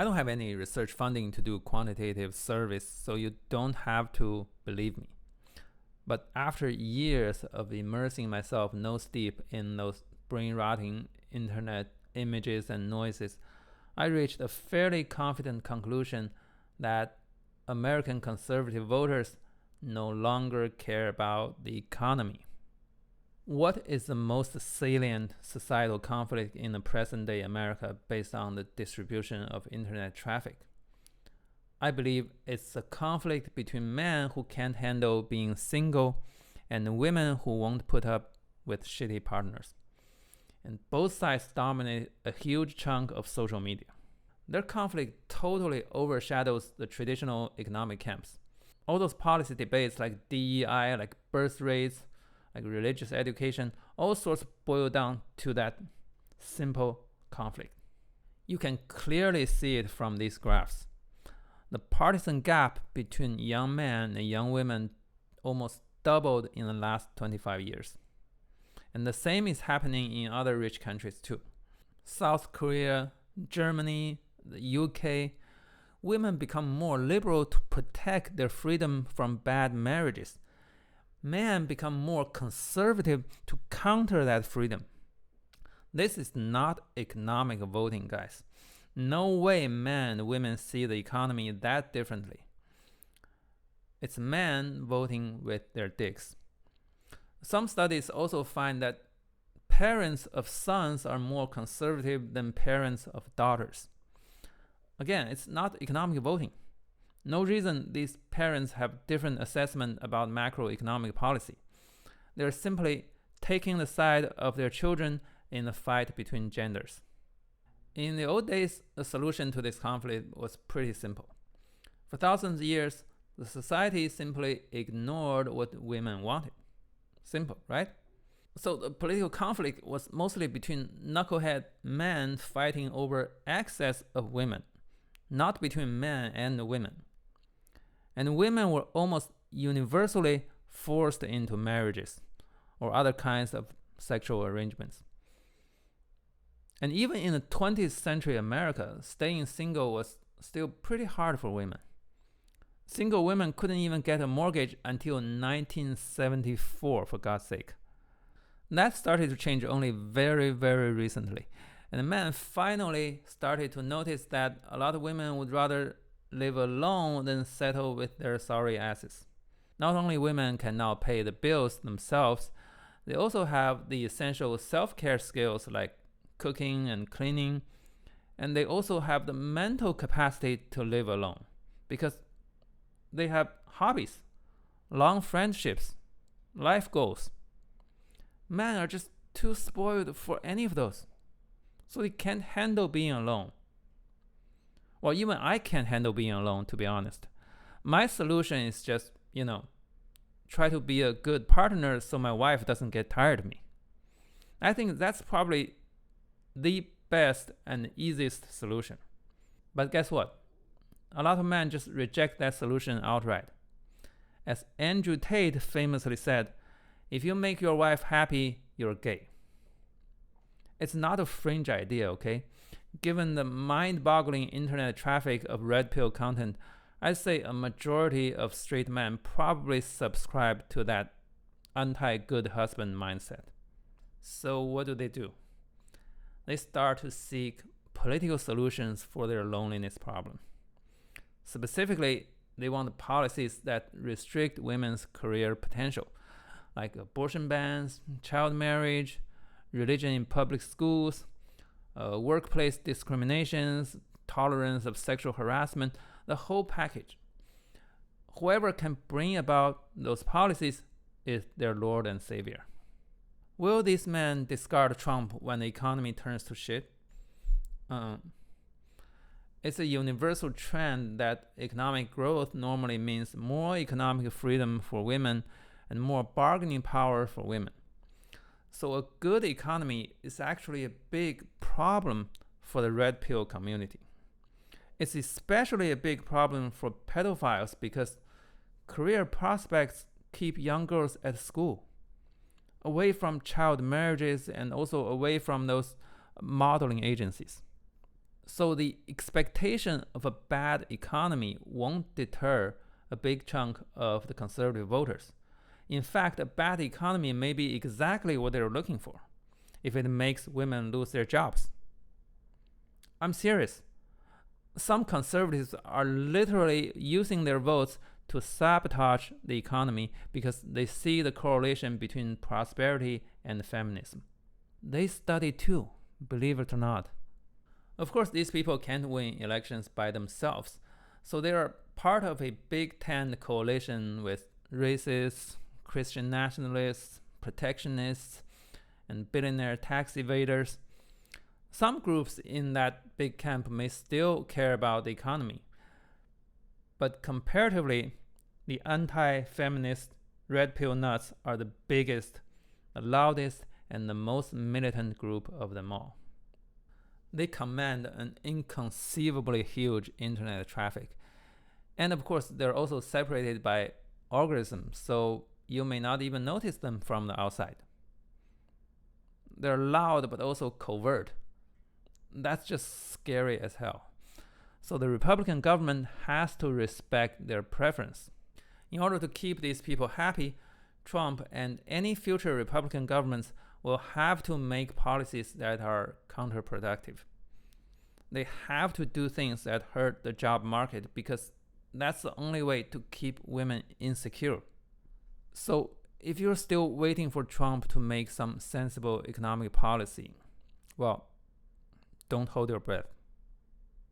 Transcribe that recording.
I don't have any research funding to do quantitative surveys, so you don't have to believe me. But after years of immersing myself nose deep in those brain-rotting internet images and noises, I reached a fairly confident conclusion that American conservative voters no longer care about the economy. What is the most salient societal conflict in the present-day America based on the distribution of internet traffic? I believe it's a conflict between men who can't handle being single and women who won't put up with shitty partners. And both sides dominate a huge chunk of social media. Their conflict totally overshadows the traditional economic camps. All those policy debates like DEI, like birth rates, like religious education, all sorts boil down to that simple conflict. You can clearly see it from these graphs. The partisan gap between young men and young women almost doubled in the last 25 years. And the same is happening in other rich countries too. South Korea, Germany, the UK, women become more liberal to protect their freedom from bad marriages. Men become more conservative to counter that freedom. This is not economic voting, guys. No way men and women see the economy that differently. It's men voting with their dicks. Some studies also find that parents of sons are more conservative than parents of daughters. Again, it's not economic voting. No reason these parents have different assessment about macroeconomic policy. They're simply taking the side of their children in the fight between genders. In the old days, the solution to this conflict was pretty simple. For thousands of years, the society simply ignored what women wanted. Simple, right? So the political conflict was mostly between knucklehead men fighting over access of women, not between men and women. And women were almost universally forced into marriages or other kinds of sexual arrangements. And even in the 20th century America, staying single was still pretty hard for women. Single women couldn't even get a mortgage until 1974, for God's sake. That started to change only very, very recently. And men finally started to notice that a lot of women would rather live alone than settle with their sorry asses. Not only women can now pay the bills themselves, they also have the essential self-care skills like cooking and cleaning, and they also have the mental capacity to live alone because they have hobbies, long friendships, life goals. Men are just too spoiled for any of those, so they can't handle being alone. Well, even I can't handle being alone, to be honest. My solution is just, try to be a good partner so my wife doesn't get tired of me. I think that's probably the best and easiest solution. But guess what? A lot of men just reject that solution outright. As Andrew Tate famously said, if you make your wife happy, you're gay. It's not a fringe idea, okay? Given the mind-boggling internet traffic of red pill content, I'd say a majority of straight men probably subscribe to that anti-good husband mindset. So what do? They start to seek political solutions for their loneliness problem. Specifically, they want policies that restrict women's career potential, like abortion bans, child marriage, religion in public schools, workplace discriminations, tolerance of sexual harassment, the whole package. Whoever can bring about those policies is their Lord and Savior. Will these men discard Trump when the economy turns to shit? It's a universal trend that economic growth normally means more economic freedom for women and more bargaining power for women. So a good economy is actually a big problem for the red pill community. It's especially a big problem for pedophiles because career prospects keep young girls at school, away from child marriages and also away from those modeling agencies. So the expectation of a bad economy won't deter a big chunk of the conservative voters. In fact, a bad economy may be exactly what they're looking for if it makes women lose their jobs. I'm serious. Some conservatives are literally using their votes to sabotage the economy because they see the correlation between prosperity and feminism. They study too, believe it or not. Of course, these people can't win elections by themselves, so they are part of a big tent coalition with racists, Christian nationalists, protectionists, and billionaire tax evaders. Some groups in that big camp may still care about the economy, but comparatively, the anti-feminist red pill nuts are the biggest, the loudest, and the most militant group of them all. They command an inconceivably huge internet traffic. And of course, they're also separated by algorithms, so you may not even notice them from the outside. They're loud but also covert. That's just scary as hell. So the Republican government has to respect their preference. In order to keep these people happy, Trump and any future Republican governments will have to make policies that are counterproductive. They have to do things that hurt the job market because that's the only way to keep women insecure. So if you're still waiting for Trump to make some sensible economic policy, well, don't hold your breath.